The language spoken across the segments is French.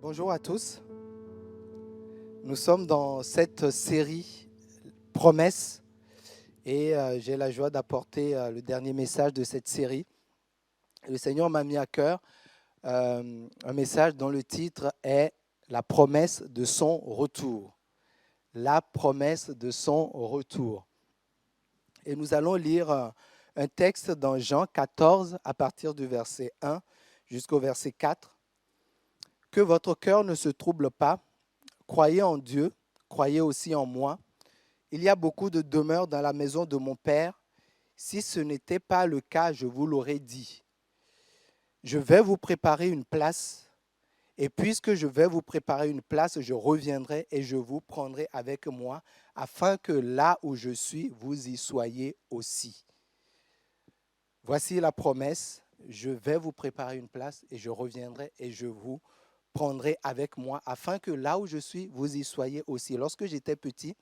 Bonjour à tous. Nous sommes dans cette série Promesses et j'ai la joie d'apporter le dernier message de cette série. Le Seigneur m'a mis à cœur un message dont le titre est La promesse de son retour. La promesse de son retour. Et nous allons lire un texte dans Jean 14 à partir du verset 1 jusqu'au verset 4. Que votre cœur ne se trouble pas. Croyez en Dieu, croyez aussi en moi. Il y a beaucoup de demeures dans la maison de mon Père. Si ce n'était pas le cas, je vous l'aurais dit. Je vais vous préparer une place, et puisque je vais vous préparer une place, je reviendrai et je vous prendrai avec moi, afin que là où je suis, vous y soyez aussi. Voici la promesse, je vais vous préparer une place, et je reviendrai et je vous prendrai avec moi, afin que là où je suis, vous y soyez aussi. Lorsque j'étais petit,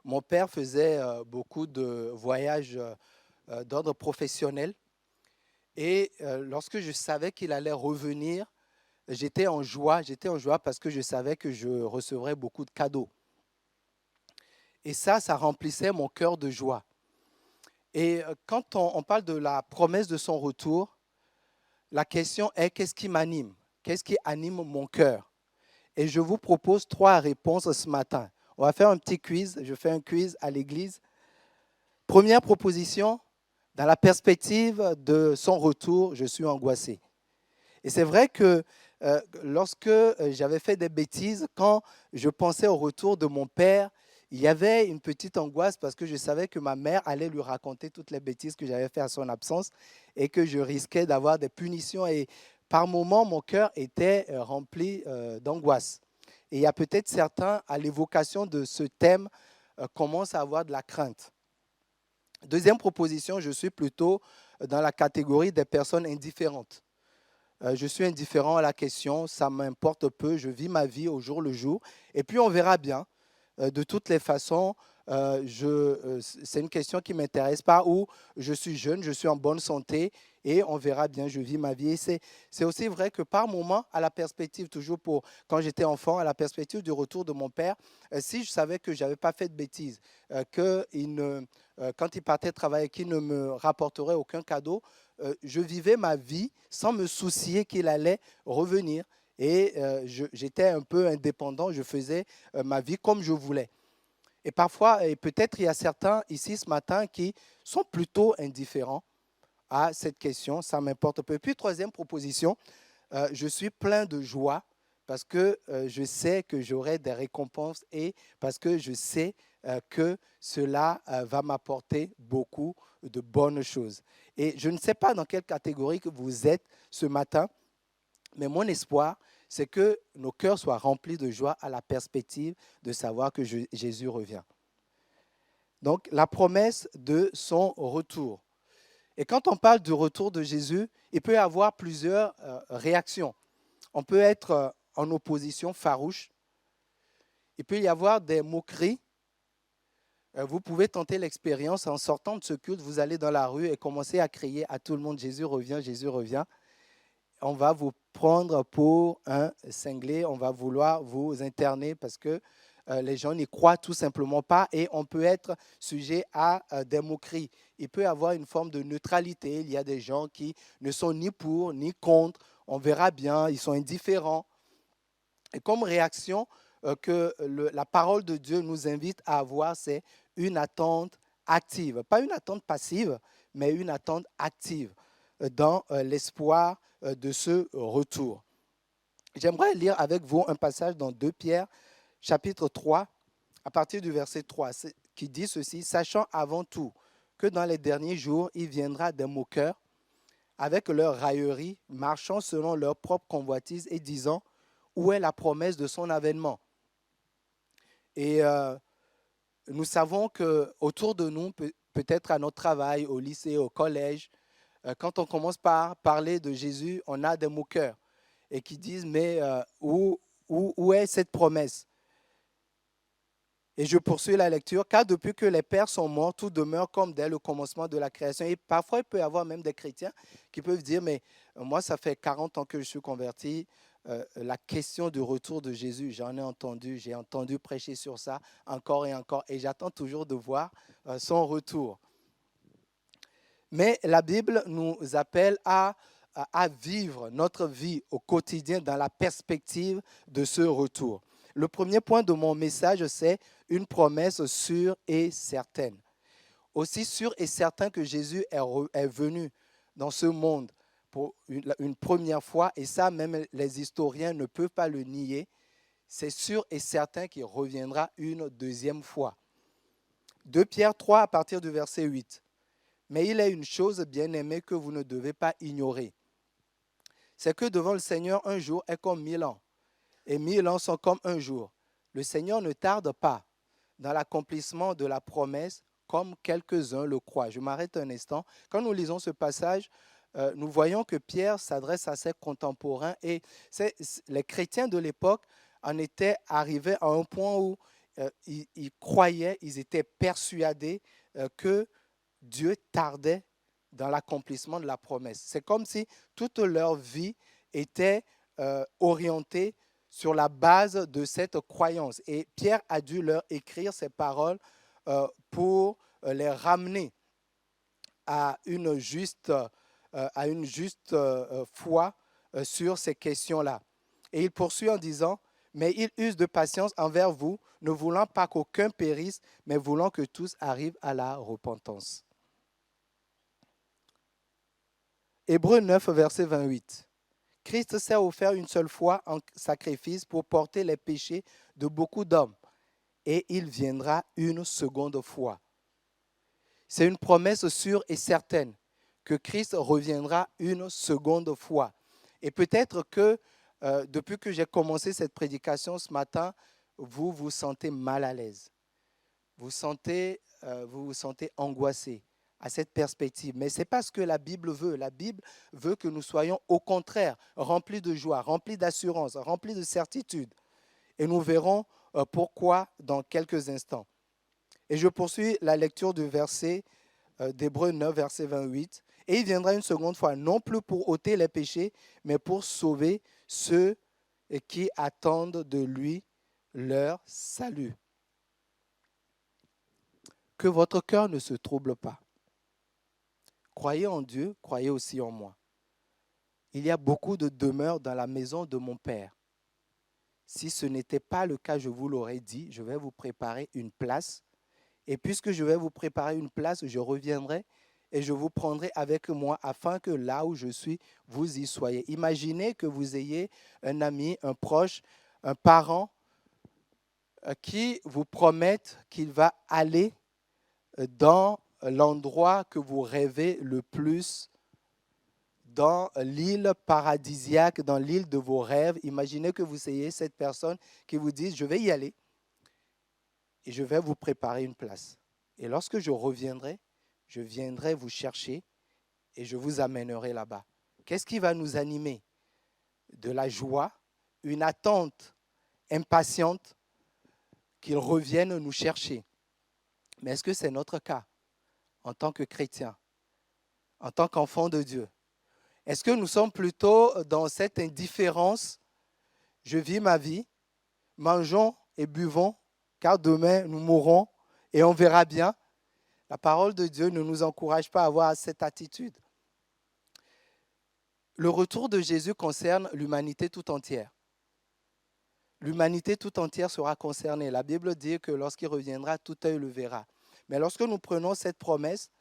mon père faisait beaucoup de voyages d'ordre professionnel. Et lorsque je savais qu'il allait revenir, j'étais en joie. J'étais en joie parce que je savais que je recevrais beaucoup de cadeaux. Et ça remplissait mon cœur de joie. Et quand on parle de la promesse de son retour, la question est qu'est-ce qui m'anime? Qu'est-ce qui anime mon cœur? Et je vous propose 3 réponses ce matin. On va faire un petit quiz. Je fais un quiz à l'église. Première proposition, dans la perspective de son retour, je suis angoissé. Et c'est vrai que lorsque j'avais fait des bêtises, quand je pensais au retour de mon père, il y avait une petite angoisse parce que je savais que ma mère allait lui raconter toutes les bêtises que j'avais faites à son absence et que je risquais d'avoir des punitions. Et par moments, mon cœur était rempli d'angoisse. Et il y a peut-être certains, à l'évocation de ce thème, commencent à avoir de la crainte. Deuxième proposition, je suis plutôt dans la catégorie des personnes indifférentes. Je suis indifférent à la question, ça m'importe peu, je vis ma vie au jour le jour. Et puis on verra bien. De toutes les façons, c'est une question qui ne m'intéresse pas, où je suis jeune, je suis en bonne santé et on verra bien, je vis ma vie. Et c'est aussi vrai que par moment, à la perspective, toujours pour quand j'étais enfant, à la perspective du retour de mon père, si je savais que je n'avais pas fait de bêtises, quand il partait travailler, qu'il ne me rapporterait aucun cadeau, je vivais ma vie sans me soucier qu'il allait revenir. Et j'étais un peu indépendant, je faisais ma vie comme je voulais. Et parfois, et peut-être il y a certains ici ce matin qui sont plutôt indifférents à cette question, ça m'importe peu. Puis troisième proposition, je suis plein de joie parce que je sais que j'aurai des récompenses et parce que je sais que cela va m'apporter beaucoup de bonnes choses. Et je ne sais pas dans quelle catégorie que vous êtes ce matin, mais mon espoir, c'est que nos cœurs soient remplis de joie à la perspective de savoir que Jésus revient. Donc, la promesse de son retour. Et quand on parle du retour de Jésus, il peut y avoir plusieurs réactions. On peut être en opposition farouche. Il peut y avoir des moqueries. Vous pouvez tenter l'expérience en sortant de ce culte, vous allez dans la rue et commencer à crier à tout le monde, Jésus revient, Jésus revient. On va vous prendre pour un cinglé, on va vouloir vous interner parce que les gens n'y croient tout simplement pas et on peut être sujet à des moqueries. Il peut y avoir une forme de neutralité. Il y a des gens qui ne sont ni pour ni contre. On verra bien, ils sont indifférents. Et comme réaction que la parole de Dieu nous invite à avoir, c'est une attente active. Pas une attente passive, mais une attente active dans l'espoir de ce retour. J'aimerais lire avec vous un passage dans 2 Pierre, chapitre 3, à partir du verset 3, qui dit ceci: « Sachant avant tout que dans les derniers jours, il viendra des moqueurs, avec leur raillerie, marchant selon leur propre convoitise et disant, où est la promesse de son avènement ?» Et nous savons qu'autour de nous, peut-être à notre travail, au lycée, au collège, quand on commence par parler de Jésus, on a des moqueurs et qui disent, mais où est cette promesse? Et je poursuis la lecture. Car depuis que les pères sont morts, tout demeure comme dès le commencement de la création. Et parfois, il peut y avoir même des chrétiens qui peuvent dire, mais moi, ça fait 40 ans que je suis converti. la question du retour de Jésus. J'ai entendu prêcher sur ça encore et j'attends toujours de voir son retour. Mais la Bible nous appelle à vivre notre vie au quotidien dans la perspective de ce retour. Le premier point de mon message, c'est une promesse sûre et certaine. Aussi sûr et certain que Jésus est venu dans ce monde pour une première fois, et ça, même les historiens ne peuvent pas le nier, c'est sûr et certain qu'il reviendra une deuxième fois. 2 Pierre 3 à partir du verset 8. Mais il est une chose, bien-aimée, que vous ne devez pas ignorer. C'est que devant le Seigneur, un jour est comme 1000 ans, et 1000 ans sont comme un jour. Le Seigneur ne tarde pas dans l'accomplissement de la promesse, comme quelques-uns le croient. Je m'arrête un instant. Quand nous lisons ce passage, nous voyons que Pierre s'adresse à ses contemporains et les chrétiens de l'époque en étaient arrivés à un point où ils croyaient, ils étaient persuadés que Dieu tardait dans l'accomplissement de la promesse. C'est comme si toute leur vie était orientée sur la base de cette croyance. Et Pierre a dû leur écrire ces paroles pour les ramener à une juste foi sur ces questions-là. Et il poursuit en disant, mais il use de patience envers vous, ne voulant pas qu'aucun périsse, mais voulant que tous arrivent à la repentance. Hébreux 9, verset 28. Christ s'est offert une seule fois en sacrifice pour porter les péchés de beaucoup d'hommes, et il viendra une seconde fois. C'est une promesse sûre et certaine que Christ reviendra une seconde fois. Et peut-être que depuis que j'ai commencé cette prédication ce matin, vous vous sentez mal à l'aise. Vous vous sentez angoissé à cette perspective. Mais ce n'est pas ce que la Bible veut. La Bible veut que nous soyons au contraire remplis de joie, remplis d'assurance, remplis de certitude. Et nous verrons pourquoi dans quelques instants. Et je poursuis la lecture du verset d'Hébreux 9, verset 28. Et il viendra une seconde fois, non plus pour ôter les péchés, mais pour sauver ceux qui attendent de lui leur salut. Que votre cœur ne se trouble pas. Croyez en Dieu, croyez aussi en moi. Il y a beaucoup de demeures dans la maison de mon Père. Si ce n'était pas le cas, je vous l'aurais dit, je vais vous préparer une place. Et puisque je vais vous préparer une place, je reviendrai et je vous prendrai avec moi afin que là où je suis, vous y soyez. Imaginez que vous ayez un ami, un proche, un parent qui vous promette qu'il va aller dans l'endroit que vous rêvez le plus, dans l'île paradisiaque, dans l'île de vos rêves. Imaginez que vous ayez cette personne qui vous dit, je vais y aller et je vais vous préparer une place. Et lorsque je reviendrai, je viendrai vous chercher et je vous amènerai là-bas. Qu'est-ce qui va nous animer? De la joie, une attente impatiente qu'il revienne nous chercher. Mais est-ce que c'est notre cas en tant que chrétiens, en tant qu'enfants de Dieu? Est-ce que nous sommes plutôt dans cette indifférence? Je vis ma vie, mangeons et buvons, car demain nous mourrons et on verra bien. La parole de Dieu ne nous encourage pas à avoir cette attitude. Le retour de Jésus concerne l'humanité tout entière. L'humanité tout entière sera concernée. La Bible dit que lorsqu'il reviendra, tout œil le verra. Mais lorsque nous prenons cette promesse,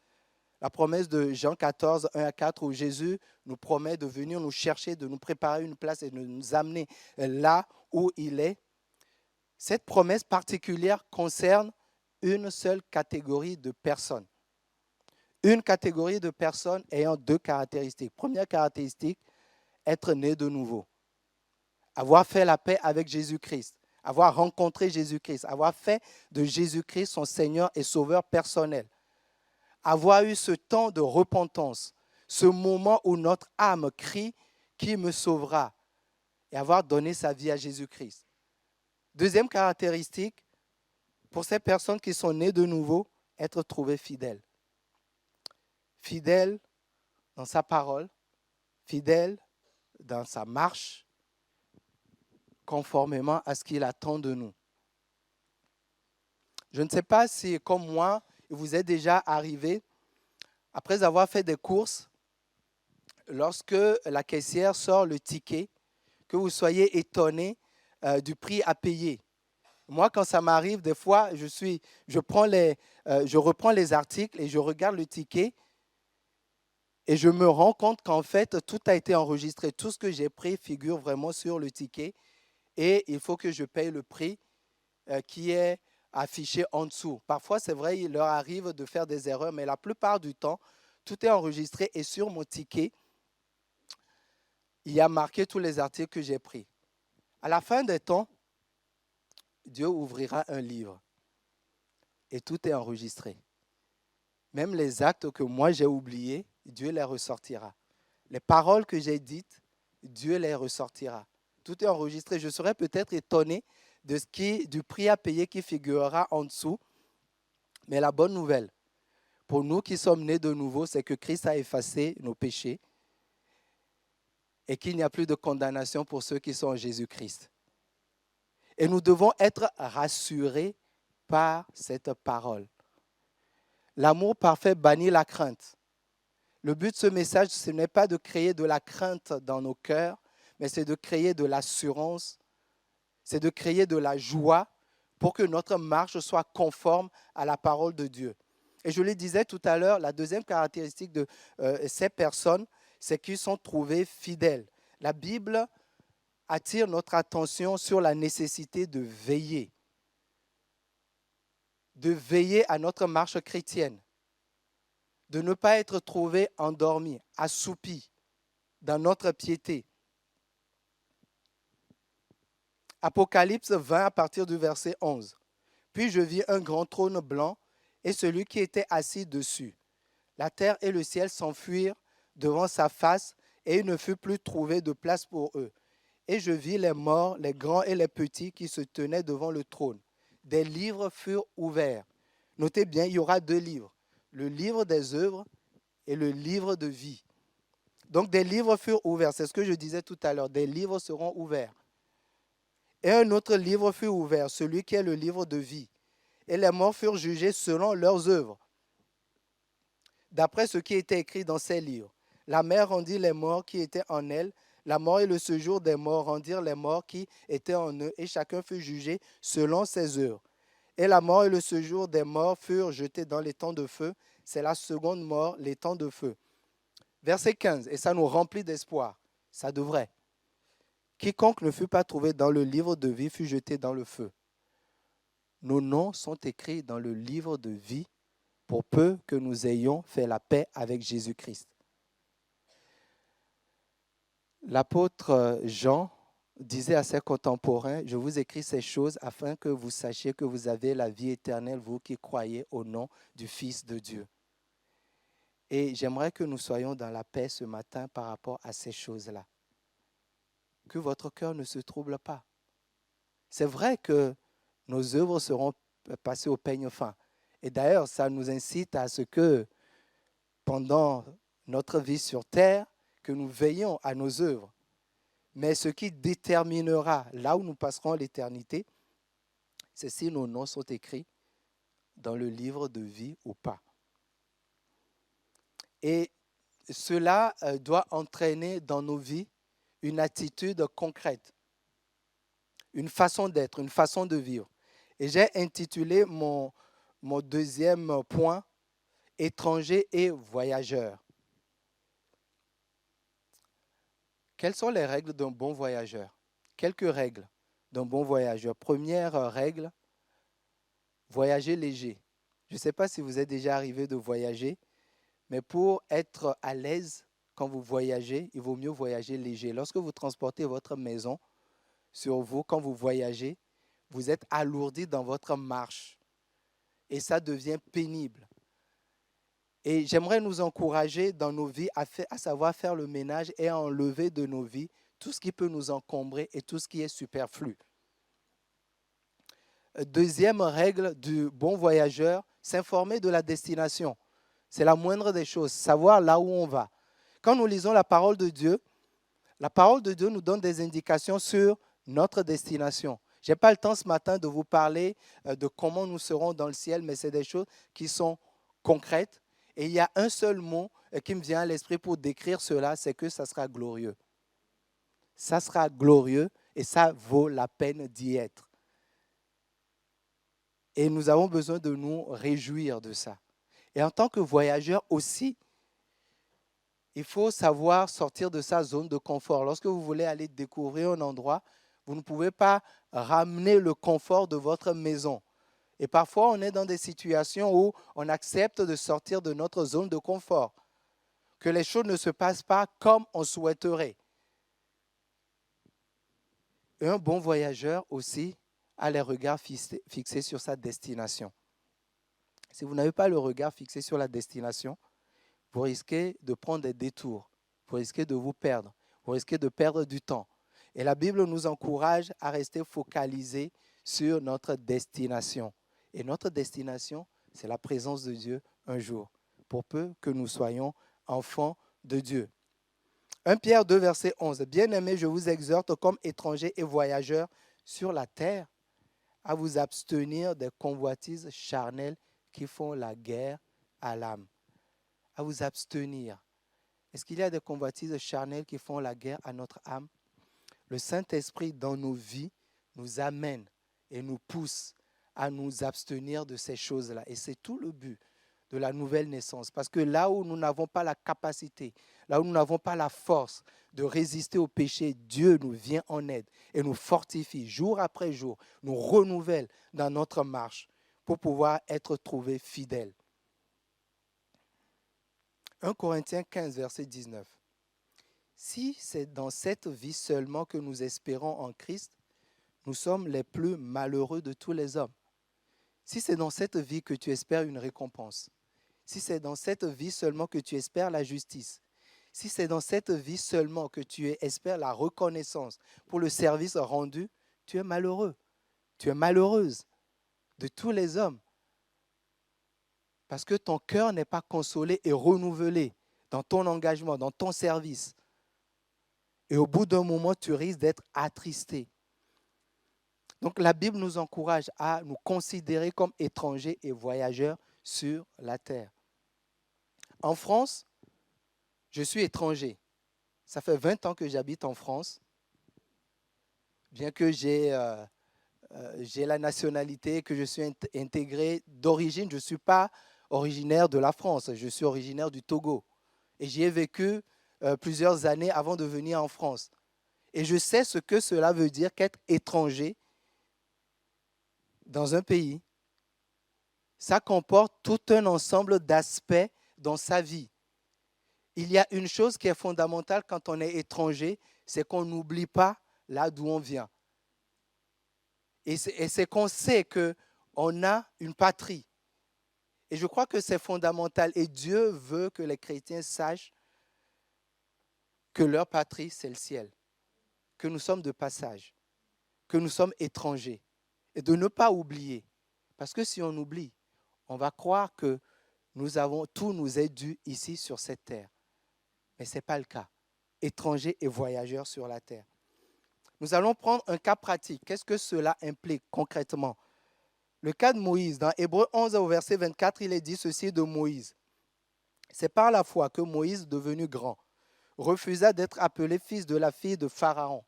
la promesse de Jean 14, 1 à 4, où Jésus nous promet de venir nous chercher, de nous préparer une place et de nous amener là où il est, cette promesse particulière concerne une seule catégorie de personnes. Une catégorie de personnes ayant deux caractéristiques. Première caractéristique, être né de nouveau. Avoir fait la paix avec Jésus-Christ. Avoir rencontré Jésus-Christ. Avoir fait de Jésus-Christ son Seigneur et Sauveur personnel. Avoir eu ce temps de repentance. Ce moment où notre âme crie, qui me sauvera? Et avoir donné sa vie à Jésus-Christ. Deuxième caractéristique, pour ces personnes qui sont nées de nouveau, être trouvées fidèles. Fidèle dans sa parole, fidèle dans sa marche, conformément à ce qu'il attend de nous. Je ne sais pas si, comme moi, il vous est déjà arrivé, après avoir fait des courses, lorsque la caissière sort le ticket, que vous soyez étonné du prix à payer. Moi, quand ça m'arrive, des fois, je reprends les articles et je regarde le ticket et je me rends compte qu'en fait, tout a été enregistré. Tout ce que j'ai pris figure vraiment sur le ticket et il faut que je paye le prix qui est affiché en dessous. Parfois, c'est vrai, il leur arrive de faire des erreurs, mais la plupart du temps, tout est enregistré et sur mon ticket, il y a marqué tous les articles que j'ai pris. À la fin des temps, Dieu ouvrira un livre et tout est enregistré. Même les actes que moi j'ai oubliés, Dieu les ressortira. Les paroles que j'ai dites, Dieu les ressortira. Tout est enregistré. Je serais peut-être étonné du prix à payer qui figurera en dessous. Mais la bonne nouvelle, pour nous qui sommes nés de nouveau, c'est que Christ a effacé nos péchés et qu'il n'y a plus de condamnation pour ceux qui sont en Jésus-Christ. Et nous devons être rassurés par cette parole. L'amour parfait bannit la crainte. Le but de ce message, ce n'est pas de créer de la crainte dans nos cœurs, mais c'est de créer de l'assurance, c'est de créer de la joie pour que notre marche soit conforme à la parole de Dieu. Et je le disais tout à l'heure, la deuxième caractéristique de ces personnes, c'est qu'ils sont trouvés fidèles. La Bible attire notre attention sur la nécessité de veiller à notre marche chrétienne, de ne pas être trouvé endormi, assoupi dans notre piété. Apocalypse 20 à partir du verset 11. Puis je vis un grand trône blanc et celui qui était assis dessus. La terre et le ciel s'enfuirent devant sa face et il ne fut plus trouvé de place pour eux. Et je vis les morts, les grands et les petits qui se tenaient devant le trône. Des livres furent ouverts. Notez bien, il y aura 2 livres. Le livre des œuvres et le livre de vie. Donc des livres furent ouverts. C'est ce que je disais tout à l'heure. Des livres seront ouverts. Et un autre livre fut ouvert, celui qui est le livre de vie. Et les morts furent jugés selon leurs œuvres, d'après ce qui était écrit dans ces livres. La mer rendit les morts qui étaient en elle. La mort et le séjour des morts rendirent les morts qui étaient en eux, et chacun fut jugé selon ses œuvres. Et la mort et le séjour des morts furent jetés dans les temps de feu. C'est la seconde mort, les temps de feu. Verset 15, et ça nous remplit d'espoir. Ça devrait. Quiconque ne fut pas trouvé dans le livre de vie fut jeté dans le feu. Nos noms sont écrits dans le livre de vie pour peu que nous ayons fait la paix avec Jésus-Christ. L'apôtre Jean disait à ses contemporains, « Je vous écris ces choses afin que vous sachiez que vous avez la vie éternelle, vous qui croyez au nom du Fils de Dieu. » Et j'aimerais que nous soyons dans la paix ce matin par rapport à ces choses-là. Que votre cœur ne se trouble pas. C'est vrai que nos œuvres seront passées au peigne fin. Et d'ailleurs, ça nous incite à ce que, pendant notre vie sur terre, que nous veillions à nos œuvres. Mais ce qui déterminera là où nous passerons l'éternité, c'est si nos noms sont écrits dans le livre de vie ou pas. Et cela doit entraîner dans nos vies une attitude concrète, une façon d'être, une façon de vivre. Et j'ai intitulé mon deuxième point, étrangers et voyageurs. Quelles sont les règles d'un bon voyageur? Quelques règles d'un bon voyageur. Première règle, voyager léger. Je ne sais pas si vous êtes déjà arrivé de voyager, mais pour être à l'aise quand vous voyagez, il vaut mieux voyager léger. Lorsque vous transportez votre maison sur vous, quand vous voyagez, vous êtes alourdi dans votre marche et ça devient pénible. Et j'aimerais nous encourager dans nos vies à savoir faire le ménage et à enlever de nos vies tout ce qui peut nous encombrer et tout ce qui est superflu. Deuxième règle du bon voyageur, s'informer de la destination. C'est la moindre des choses, savoir là où on va. Quand nous lisons la parole de Dieu nous donne des indications sur notre destination. Je n'ai pas le temps ce matin de vous parler de comment nous serons dans le ciel, mais c'est des choses qui sont concrètes. Et il y a un seul mot qui me vient à l'esprit pour décrire cela, c'est que ça sera glorieux. Ça sera glorieux et ça vaut la peine d'y être. Et nous avons besoin de nous réjouir de ça. Et en tant que voyageur aussi, il faut savoir sortir de sa zone de confort. Lorsque vous voulez aller découvrir un endroit, vous ne pouvez pas ramener le confort de votre maison. Et parfois, on est dans des situations où on accepte de sortir de notre zone de confort, que les choses ne se passent pas comme on souhaiterait. Et un bon voyageur aussi a les regards fixés sur sa destination. Si vous n'avez pas le regard fixé sur la destination, vous risquez de prendre des détours, vous risquez de vous perdre, vous risquez de perdre du temps. Et la Bible nous encourage à rester focalisés sur notre destination. Et notre destination, c'est la présence de Dieu un jour, pour peu que nous soyons enfants de Dieu. 1 Pierre 2, verset 11. Bien-aimés, je vous exhorte comme étrangers et voyageurs sur la terre à vous abstenir des convoitises charnelles qui font la guerre à l'âme. À vous abstenir. Est-ce qu'il y a des convoitises charnelles qui font la guerre à notre âme? Le Saint-Esprit, dans nos vies, nous amène et nous pousse à nous abstenir de ces choses-là. Et c'est tout le but de la nouvelle naissance. Parce que là où nous n'avons pas la capacité, là où nous n'avons pas la force de résister au péché, Dieu nous vient en aide et nous fortifie jour après jour, nous renouvelle dans notre marche pour pouvoir être trouvés fidèles. 1 Corinthiens 15, verset 19. Si c'est dans cette vie seulement que nous espérons en Christ, nous sommes les plus malheureux de tous les hommes. Si c'est dans cette vie que tu espères une récompense, si c'est dans cette vie seulement que tu espères la justice, si c'est dans cette vie seulement que tu espères la reconnaissance pour le service rendu, tu es malheureux. Tu es malheureuse de tous les hommes. Parce que ton cœur n'est pas consolé et renouvelé dans ton engagement, dans ton service. Et au bout d'un moment, tu risques d'être attristé. Donc la Bible nous encourage à nous considérer comme étrangers et voyageurs sur la terre. En France, je suis étranger. Ça fait 20 ans que j'habite en France. Bien que j'ai la nationalité, que je suis intégré d'origine, je ne suis pas originaire de la France. Je suis originaire du Togo. Et j'y ai vécu plusieurs années avant de venir en France. Et je sais ce que cela veut dire qu'être étranger dans un pays. Ça comporte tout un ensemble d'aspects dans sa vie. Il y a une chose qui est fondamentale quand on est étranger, c'est qu'on n'oublie pas là d'où on vient. Et c'est qu'on sait qu'on a une patrie. Et je crois que c'est fondamental. Et Dieu veut que les chrétiens sachent que leur patrie, c'est le ciel. Que nous sommes de passage. Que nous sommes étrangers. Et de ne pas oublier. Parce que si on oublie, on va croire que tout nous est dû ici sur cette terre. Mais ce n'est pas le cas. Étrangers et voyageurs sur la terre. Nous allons prendre un cas pratique. Qu'est-ce que cela implique concrètement? Le cas de Moïse. Dans Hébreux 11 au verset 24, il est dit ceci de Moïse. C'est par la foi que Moïse, devenu grand, refusa d'être appelé fils de la fille de Pharaon,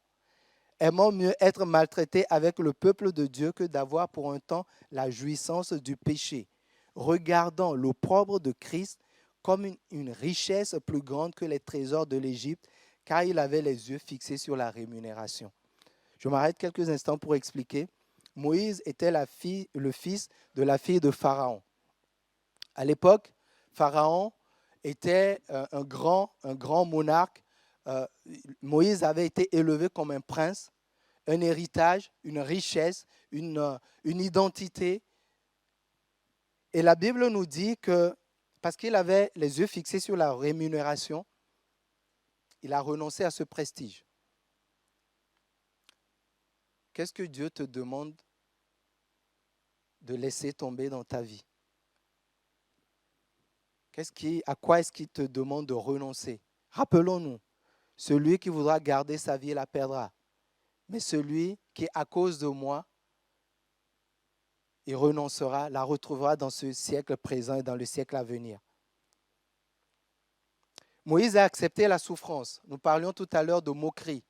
aimant mieux être maltraité avec le peuple de Dieu que d'avoir pour un temps la jouissance du péché, regardant l'opprobre de Christ comme une richesse plus grande que les trésors de l'Égypte, car il avait les yeux fixés sur la rémunération. Je m'arrête quelques instants pour expliquer. Moïse était le fils de la fille de Pharaon. À l'époque, Pharaon était un grand monarque. Moïse avait été élevé comme un prince, un héritage, une richesse, une identité. Et la Bible nous dit que parce qu'il avait les yeux fixés sur la rémunération, il a renoncé à ce prestige. Qu'est-ce que Dieu te demande de laisser tomber dans ta vie? À quoi est-ce qu'il te demande de renoncer? Rappelons-nous, celui qui voudra garder sa vie la perdra. mais celui qui, à cause de moi, il renoncera, la retrouvera dans ce siècle présent et dans le siècle à venir. Moïse a accepté la souffrance. Nous parlions tout à l'heure de moquerie.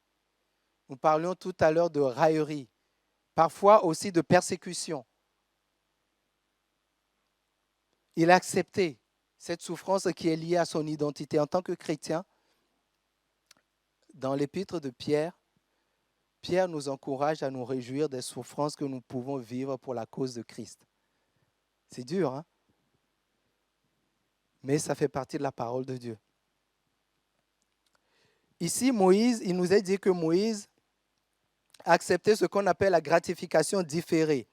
Nous parlions tout à l'heure de raillerie. Parfois aussi de persécution. Il a accepté cette souffrance qui est liée à son identité. En tant que chrétien, dans l'épître de Pierre, Pierre nous encourage à nous réjouir des souffrances que nous pouvons vivre pour la cause de Christ. C'est dur, hein? Mais ça fait partie de la parole de Dieu. Ici, Moïse, il nous est dit que Moïse a accepté ce qu'on appelle la gratification différée.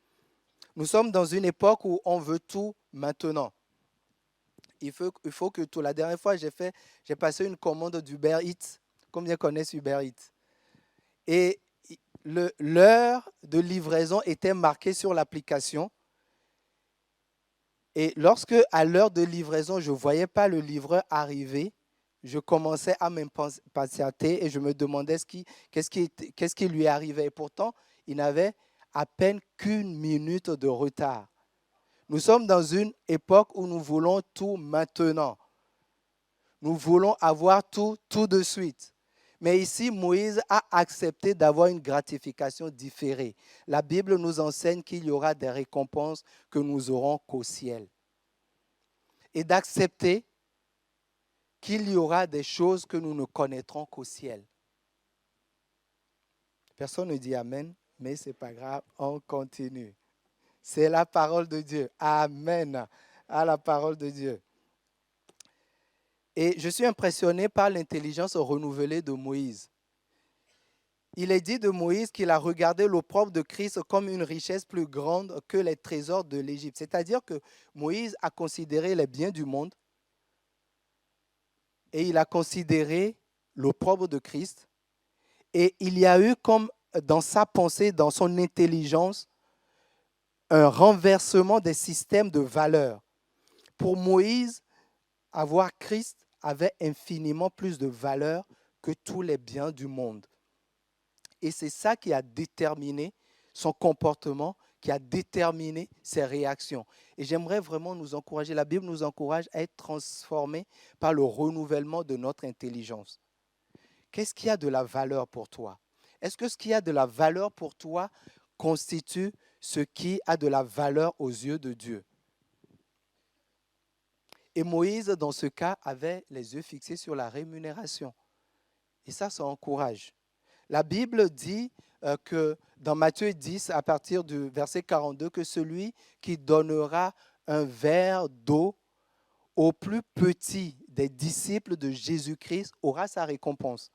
Nous sommes dans une époque où on veut tout maintenant. Il faut que tout. La dernière fois, j'ai passé une commande d'Uber Eats. Combien connaissent Uber Eats? Et l'heure de livraison était marquée sur l'application. Et lorsque, à l'heure de livraison, je ne voyais pas le livreur arriver, je commençais à m'impatienter et je me demandais qu'est-ce qui lui arrivait. Et pourtant, il n'avait à peine qu'une minute de retard. Nous sommes dans une époque où nous voulons tout maintenant. Nous voulons avoir tout de suite. Mais ici, Moïse a accepté d'avoir une gratification différée. La Bible nous enseigne qu'il y aura des récompenses que nous aurons qu'au ciel. Et d'accepter qu'il y aura des choses que nous ne connaîtrons qu'au ciel. Personne ne dit Amen, mais ce n'est pas grave, on continue. C'est la parole de Dieu. Amen à la parole de Dieu. Et je suis impressionné par l'intelligence renouvelée de Moïse. Il est dit de Moïse qu'il a regardé l'opprobre de Christ comme une richesse plus grande que les trésors de l'Égypte. C'est-à-dire que Moïse a considéré les biens du monde et il a considéré l'opprobre de Christ. Et il y a eu comme dans sa pensée, dans son intelligence, un renversement des systèmes de valeurs. Pour Moïse, avoir Christ avait infiniment plus de valeur que tous les biens du monde. Et c'est ça qui a déterminé son comportement, qui a déterminé ses réactions. Et j'aimerais vraiment nous encourager, la Bible nous encourage à être transformés par le renouvellement de notre intelligence. Qu'est-ce qui a de la valeur pour toi? Est-ce que ce qui a de la valeur pour toi constitue ce qui a de la valeur aux yeux de Dieu? Et Moïse, dans ce cas, avait les yeux fixés sur la rémunération. Et ça encourage. La Bible dit que dans Matthieu 10, à partir du verset 42, que celui qui donnera un verre d'eau au plus petit des disciples de Jésus-Christ aura sa récompense.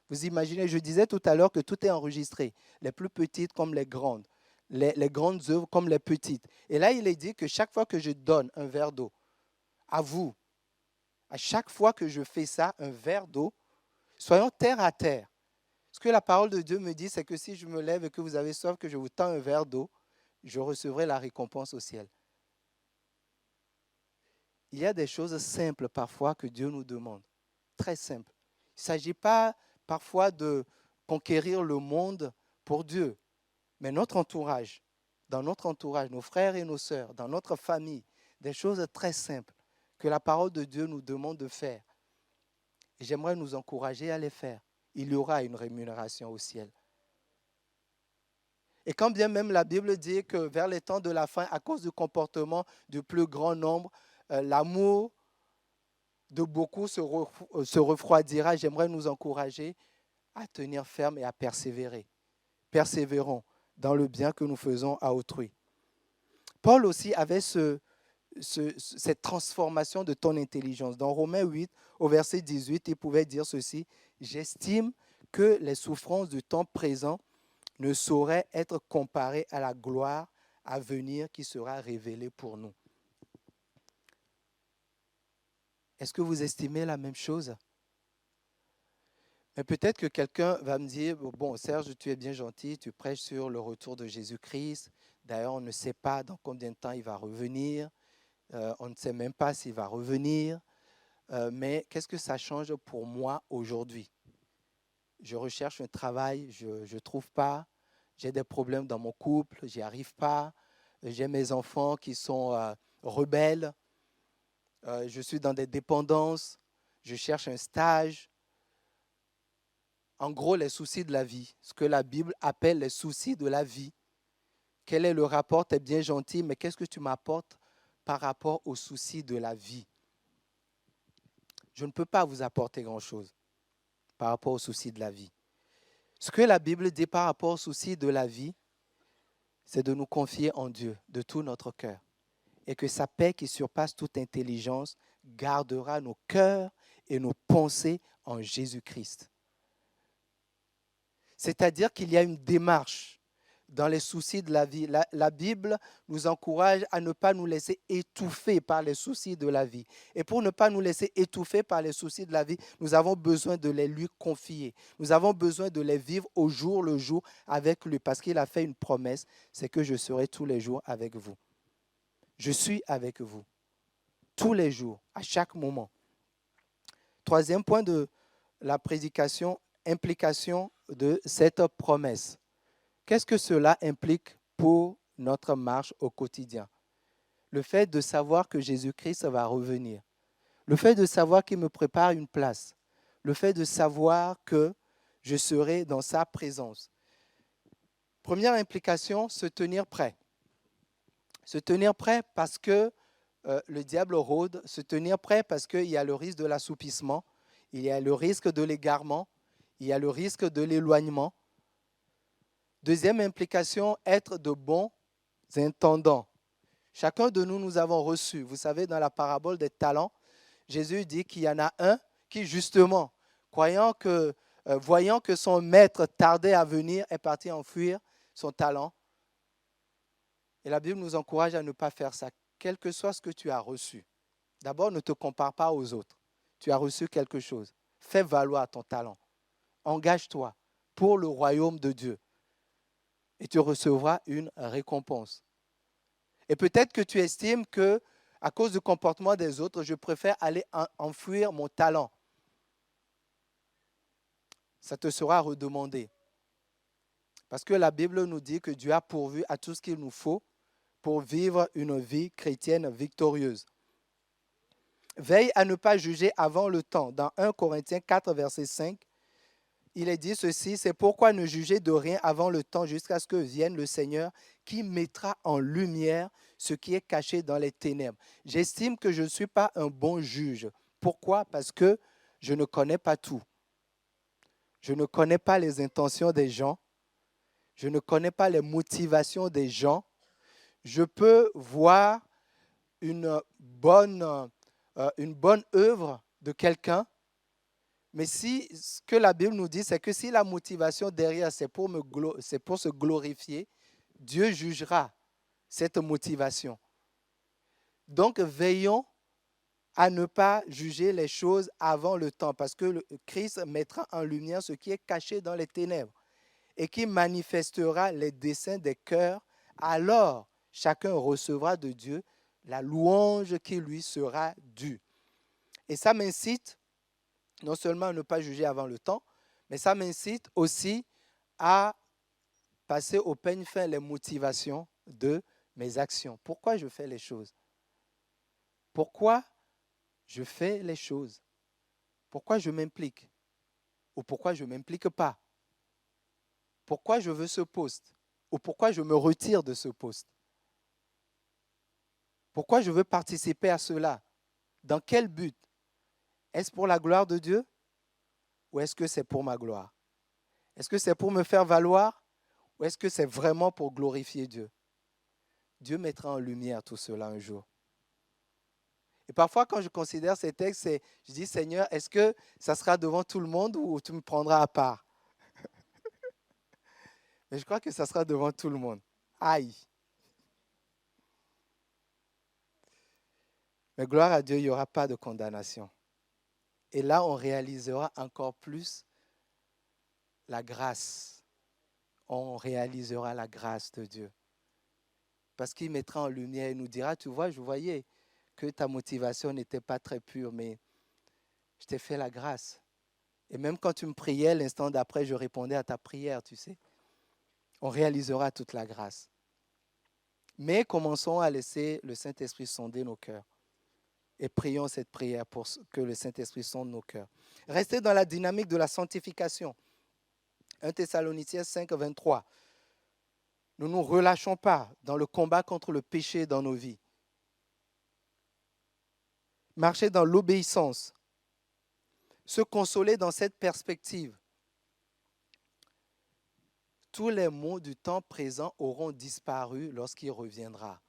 Vous imaginez, je disais tout à l'heure que tout est enregistré, les plus petites comme les grandes, les grandes œuvres comme les petites. Et là, il est dit que chaque fois que je donne un verre d'eau à vous, à chaque fois que je fais ça, un verre d'eau, soyons terre à terre. Ce que la parole de Dieu me dit, c'est que si je me lève et que vous avez soif, que je vous tends un verre d'eau, je recevrai la récompense au ciel. Il y a des choses simples parfois que Dieu nous demande, très simples. Il ne s'agit pas parfois de conquérir le monde pour Dieu, mais notre entourage, dans notre entourage, nos frères et nos sœurs, dans notre famille, des choses très simples que la parole de Dieu nous demande de faire. Et j'aimerais nous encourager à les faire. Il y aura une rémunération au ciel. Et quand bien même la Bible dit que vers les temps de la fin, à cause du comportement du plus grand nombre, l'amour de beaucoup se refroidira, j'aimerais nous encourager à tenir ferme et à persévérer. Persévérons dans le bien que nous faisons à autrui. Paul aussi avait cette transformation de ton intelligence. Dans Romains 8, au verset 18, il pouvait dire ceci: « J'estime que les souffrances du temps présent ne sauraient être comparées à la gloire à venir qui sera révélée pour nous. » Est-ce que vous estimez la même chose? Mais peut-être que quelqu'un va me dire, bon Serge, tu es bien gentil, tu prêches sur le retour de Jésus-Christ. D'ailleurs, on ne sait pas dans combien de temps il va revenir. On ne sait même pas s'il va revenir. Mais qu'est-ce que ça change pour moi aujourd'hui? je recherche un travail, je ne trouve pas. J'ai des problèmes dans mon couple, j'y arrive pas. J'ai mes enfants qui sont rebelles. Je suis dans des dépendances. Je cherche un stage. En gros, les soucis de la vie, ce que la Bible appelle les soucis de la vie. Quel est le rapport? Tu es bien gentil, mais qu'est-ce que tu m'apportes par rapport aux soucis de la vie? Je ne peux pas vous apporter grand-chose par rapport aux soucis de la vie. Ce que la Bible dit par rapport aux soucis de la vie, c'est de nous confier en Dieu de tout notre cœur. Et que sa paix qui surpasse toute intelligence gardera nos cœurs et nos pensées en Jésus-Christ. C'est-à-dire qu'il y a une démarche dans les soucis de la vie. La Bible nous encourage à ne pas nous laisser étouffer par les soucis de la vie. Et pour ne pas nous laisser étouffer par les soucis de la vie, nous avons besoin de les lui confier. Nous avons besoin de les vivre au jour le jour avec lui, parce qu'il a fait une promesse, c'est que je serai tous les jours avec vous. Je suis avec vous, tous les jours, à chaque moment. Troisième point de la prédication, implication de cette promesse. Qu'est-ce que cela implique pour notre marche au quotidien? Le fait de savoir que Jésus-Christ va revenir. Le fait de savoir qu'il me prépare une place. Le fait de savoir que je serai dans sa présence. Première implication, se tenir prêt. Se tenir prêt parce que le diable rôde. Se tenir prêt parce qu'il y a le risque de l'assoupissement. Il y a le risque de l'égarement. Il y a le risque de l'éloignement. Deuxième implication, être de bons intendants. Chacun de nous, nous avons reçu. Vous savez, dans la parabole des talents, Jésus dit qu'il y en a un qui, justement, voyant que son maître tardait à venir, est parti enfuir son talent. Et la Bible nous encourage à ne pas faire ça, quel que soit ce que tu as reçu. D'abord, ne te compare pas aux autres. Tu as reçu quelque chose. Fais valoir ton talent. Engage-toi pour le royaume de Dieu. Et tu recevras une récompense. Et peut-être que tu estimes que, à cause du comportement des autres, je préfère aller enfouir mon talent. Ça te sera redemandé. Parce que la Bible nous dit que Dieu a pourvu à tout ce qu'il nous faut pour vivre une vie chrétienne victorieuse. Veille à ne pas juger avant le temps. Dans 1 Corinthiens 4, verset 5, il est dit ceci, c'est pourquoi ne jugez de rien avant le temps jusqu'à ce que vienne le Seigneur qui mettra en lumière ce qui est caché dans les ténèbres. J'estime que je ne suis pas un bon juge. Pourquoi? Parce que je ne connais pas tout. Je ne connais pas les intentions des gens. Je ne connais pas les motivations des gens. Je peux voir une bonne œuvre de quelqu'un. Mais si ce que la Bible nous dit, c'est que si la motivation derrière, c'est pour se glorifier, Dieu jugera cette motivation. Donc, veillons à ne pas juger les choses avant le temps, parce que Christ mettra en lumière ce qui est caché dans les ténèbres et qui manifestera les desseins des cœurs. Alors, chacun recevra de Dieu la louange qui lui sera due. Et ça m'incite non seulement à ne pas juger avant le temps, mais ça m'incite aussi à passer au peigne fin les motivations de mes actions. Pourquoi je fais les choses? Pourquoi je fais les choses? Pourquoi je m'implique? Ou pourquoi je ne m'implique pas? Pourquoi je veux ce poste? Ou pourquoi je me retire de ce poste? Pourquoi je veux participer à cela? Dans quel but? Est-ce pour la gloire de Dieu? Ou est-ce que c'est pour ma gloire? Est-ce que c'est pour me faire valoir? Ou est-ce que c'est vraiment pour glorifier Dieu? Dieu mettra en lumière tout cela un jour. Et parfois, quand je considère ces textes, je dis, Seigneur, est-ce que ça sera devant tout le monde ou tu me prendras à part? Mais je crois que ça sera devant tout le monde. Aïe! Mais gloire à Dieu, il n'y aura pas de condamnation. Et là, on réalisera encore plus la grâce. On réalisera la grâce de Dieu. Parce qu'il mettra en lumière et nous dira, tu vois, je voyais que ta motivation n'était pas très pure, mais je t'ai fait la grâce. Et même quand tu me priais, l'instant d'après, je répondais à ta prière, tu sais. On réalisera toute la grâce. Mais commençons à laisser le Saint-Esprit sonder nos cœurs. Et prions cette prière pour que le Saint-Esprit sonde nos cœurs. Restez dans la dynamique de la sanctification. 1 Thessaloniciens 5, 23. Nous ne nous relâchons pas dans le combat contre le péché dans nos vies. Marcher dans l'obéissance. Se consoler dans cette perspective. Tous les maux du temps présent auront disparu lorsqu'il reviendra.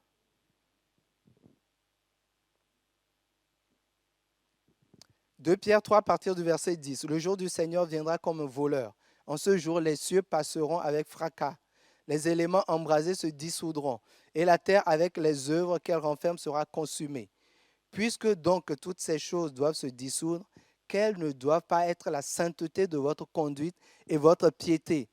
« 2 Pierre 3, à partir du verset 10. Le jour du Seigneur viendra comme un voleur. En ce jour, les cieux passeront avec fracas. Les éléments embrasés se dissoudront, et la terre avec les œuvres qu'elle renferme sera consumée. Puisque donc toutes ces choses doivent se dissoudre, quelles ne doivent pas être la sainteté de votre conduite et votre piété,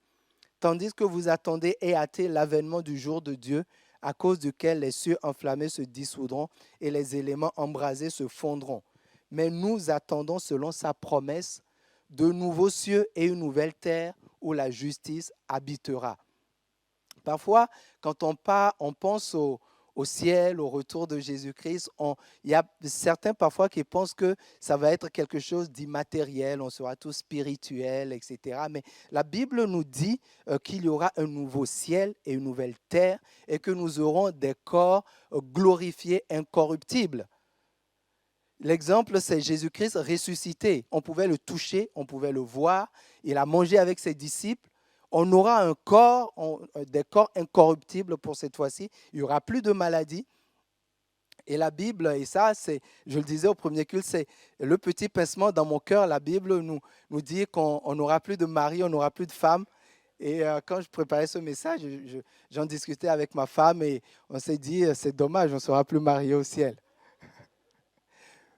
tandis que vous attendez et hâtez l'avènement du jour de Dieu, à cause duquel les cieux enflammés se dissoudront et les éléments embrasés se fondront. Mais nous attendons, selon sa promesse, de nouveaux cieux et une nouvelle terre où la justice habitera. » Parfois, quand on pense au ciel, au retour de Jésus-Christ, il y a certains parfois qui pensent que ça va être quelque chose d'immatériel, on sera tous spirituels, etc. Mais la Bible nous dit qu'il y aura un nouveau ciel et une nouvelle terre et que nous aurons des corps glorifiés, incorruptibles. L'exemple, c'est Jésus-Christ ressuscité. On pouvait le toucher, on pouvait le voir. Il a mangé avec ses disciples. On aura un corps, des corps incorruptibles pour cette fois-ci. Il n'y aura plus de maladie. Et la Bible, et ça, je le disais au premier culte, c'est le petit pincement dans mon cœur. La Bible nous dit qu'on n'aura plus de mari, on n'aura plus de femme. Et quand je préparais ce message, j'en discutais avec ma femme et on s'est dit, c'est dommage, on ne sera plus mariés au ciel.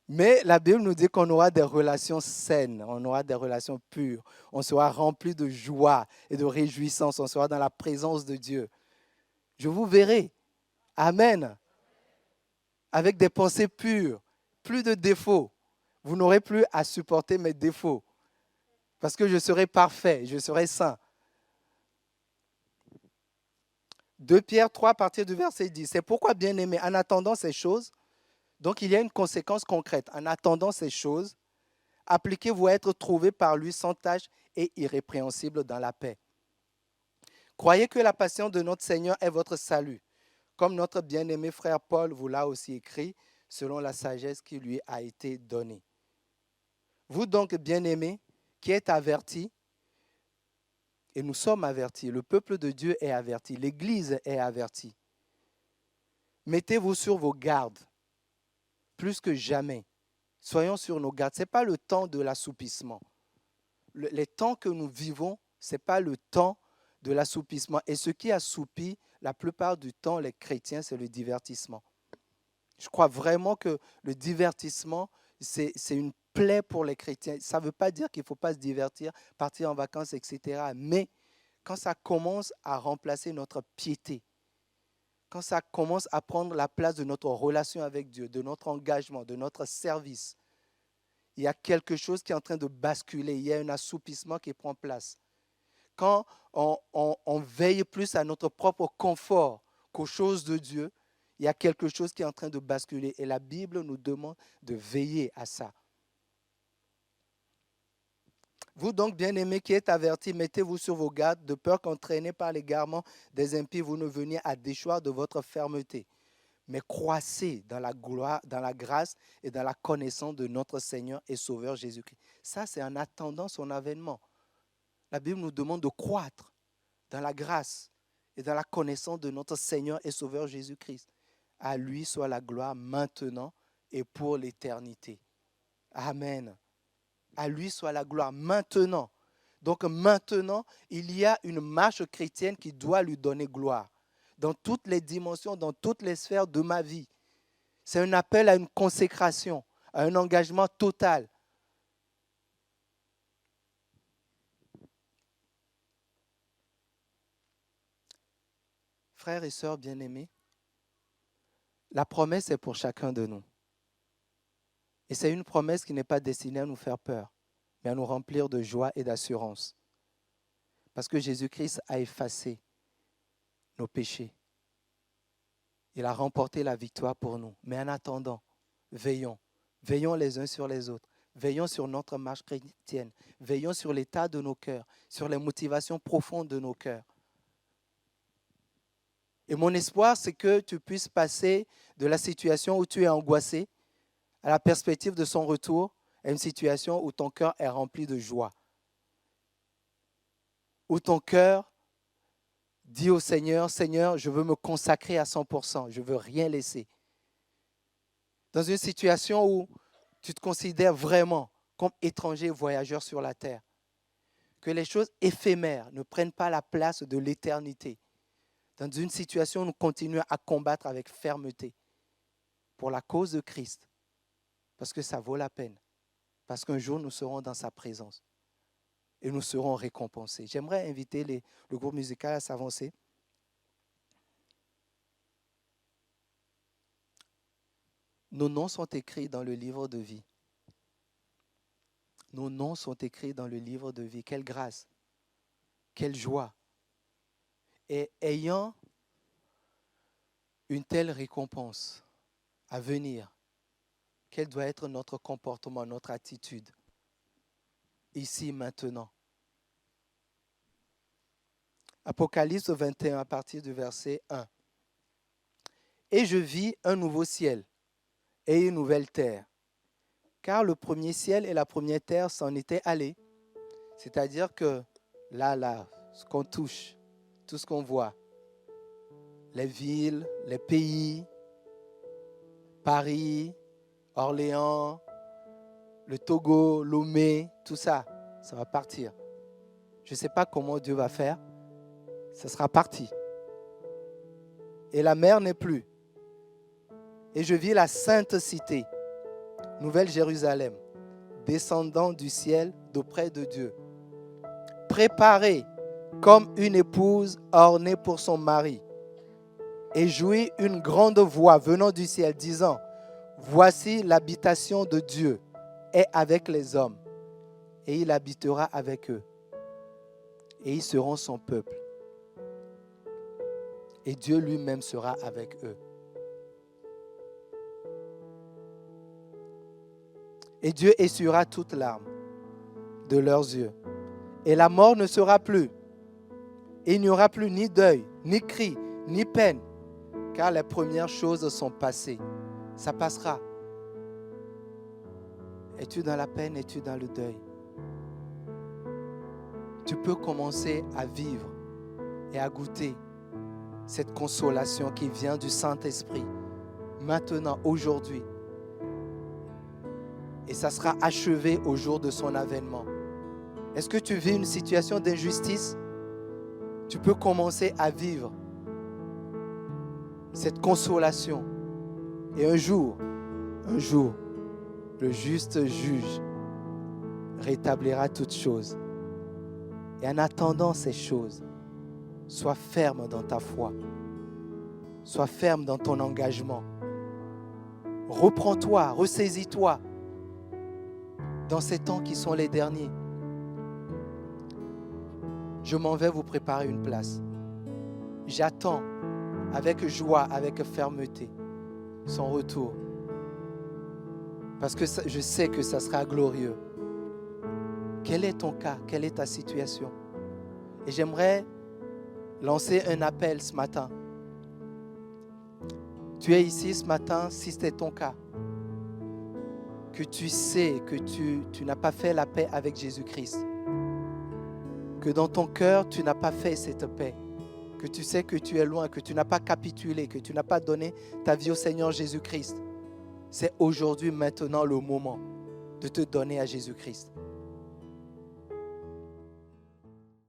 Mais la Bible nous dit qu'on aura des relations saines, on aura des relations pures, on sera rempli de joie et de réjouissance, on sera dans la présence de Dieu. Je vous verrai. Amen. Avec des pensées pures, plus de défauts. Vous n'aurez plus à supporter mes défauts parce que je serai parfait, je serai saint. 2 Pierre 3, à partir du verset 10. C'est pourquoi, bien-aimés, en attendant ces choses, donc il y a une conséquence concrète. En attendant ces choses, appliquez-vous à être trouvés par lui sans tache et irrépréhensible dans la paix. Croyez que la patience de notre Seigneur est votre salut, comme notre bien-aimé frère Paul vous l'a aussi écrit, selon la sagesse qui lui a été donnée. Vous donc, bien-aimés, qui êtes avertis, et nous sommes avertis, le peuple de Dieu est averti, l'Église est avertie. Mettez-vous sur vos gardes, plus que jamais. Soyons sur nos gardes. Ce n'est pas le temps de l'assoupissement. Les temps que nous vivons, ce n'est pas le temps de l'assoupissement. Et ce qui assoupit la plupart du temps les chrétiens, c'est le divertissement. Je crois vraiment que le divertissement, c'est une plaie pour les chrétiens. Ça ne veut pas dire qu'il ne faut pas se divertir, partir en vacances, etc. Mais quand ça commence à remplacer notre piété, quand ça commence à prendre la place de notre relation avec Dieu, de notre engagement, de notre service, il y a quelque chose qui est en train de basculer. Il y a un assoupissement qui prend place. Quand on veille plus à notre propre confort qu'aux choses de Dieu, il y a quelque chose qui est en train de basculer. Et la Bible nous demande de veiller à ça. Vous donc, bien-aimés qui êtes avertis, mettez-vous sur vos gardes, de peur qu'entraînés par l'égarement des impies, vous ne veniez à déchoir de votre fermeté. Mais croissez dans la gloire, dans la grâce et dans la connaissance de notre Seigneur et Sauveur Jésus-Christ. Ça, c'est en attendant son avènement. La Bible nous demande de croître dans la grâce et dans la connaissance de notre Seigneur et Sauveur Jésus-Christ. À lui soit la gloire maintenant et pour l'éternité. Amen. À lui soit la gloire maintenant. Donc maintenant, il y a une marche chrétienne qui doit lui donner gloire. Dans toutes les dimensions, dans toutes les sphères de ma vie. C'est un appel à une consécration, à un engagement total. Frères et sœurs bien-aimés, la promesse est pour chacun de nous. Et c'est une promesse qui n'est pas destinée à nous faire peur, mais à nous remplir de joie et d'assurance. Parce que Jésus-Christ a effacé nos péchés. Il a remporté la victoire pour nous. Mais en attendant, veillons. Veillons les uns sur les autres. Veillons sur notre marche chrétienne. Veillons sur l'état de nos cœurs, sur les motivations profondes de nos cœurs. Et mon espoir, c'est que tu puisses passer de la situation où tu es angoissé à la perspective de son retour à une situation où ton cœur est rempli de joie. Où ton cœur dit au Seigneur, Seigneur, je veux me consacrer à 100%, je ne veux rien laisser. Dans une situation où tu te considères vraiment comme étranger voyageur sur la terre. Que les choses éphémères ne prennent pas la place de l'éternité. Dans une situation où nous continuons à combattre avec fermeté pour la cause de Christ. Parce que ça vaut la peine. Parce qu'un jour, nous serons dans sa présence. Et nous serons récompensés. J'aimerais inviter le groupe musical à s'avancer. Nos noms sont écrits dans le livre de vie. Nos noms sont écrits dans le livre de vie. Quelle grâce, quelle joie. Et ayant une telle récompense à venir, quel doit être notre comportement, notre attitude, ici, maintenant. Apocalypse 21, à partir du verset 1. Et je vis un nouveau ciel et une nouvelle terre. Car le premier ciel et la première terre s'en étaient allés. C'est-à-dire que là, ce qu'on touche, tout ce qu'on voit, les villes, les pays, Paris, Orléans, le Togo, Lomé, tout ça, ça va partir. Je ne sais pas comment Dieu va faire, ça sera parti. Et la mer n'est plus. Et je vis la sainte cité, Nouvelle Jérusalem, descendant du ciel d'auprès de Dieu, préparée comme une épouse ornée pour son mari, et jouit une grande voix venant du ciel, disant, voici l'habitation de Dieu est avec les hommes, et il habitera avec eux, et ils seront son peuple, et Dieu lui-même sera avec eux. Et Dieu essuiera toute larme de leurs yeux. Et la mort ne sera plus. Et il n'y aura plus ni deuil, ni cri, ni peine, car les premières choses sont passées. Ça passera. Es-tu dans la peine, es-tu dans le deuil? Tu peux commencer à vivre et à goûter cette consolation qui vient du Saint-Esprit. Maintenant, aujourd'hui. Et ça sera achevé au jour de son avènement. Est-ce que tu vis une situation d'injustice? Tu peux commencer à vivre cette consolation. Et un jour, le juste juge rétablira toutes choses. Et en attendant ces choses, sois ferme dans ta foi. Sois ferme dans ton engagement. Reprends-toi, ressaisis-toi dans ces temps qui sont les derniers. Je m'en vais vous préparer une place. J'attends avec joie, avec fermeté son retour. Parce que je sais que ça sera glorieux. Quel est ton cas? Quelle est ta situation? Et j'aimerais lancer un appel ce matin. Tu es ici ce matin, si c'est ton cas, que tu sais que tu n'as pas fait la paix avec Jésus-Christ, que dans ton cœur, tu n'as pas fait cette paix, que tu sais que tu es loin, que tu n'as pas capitulé, que tu n'as pas donné ta vie au Seigneur Jésus-Christ. C'est aujourd'hui, maintenant, le moment de te donner à Jésus-Christ.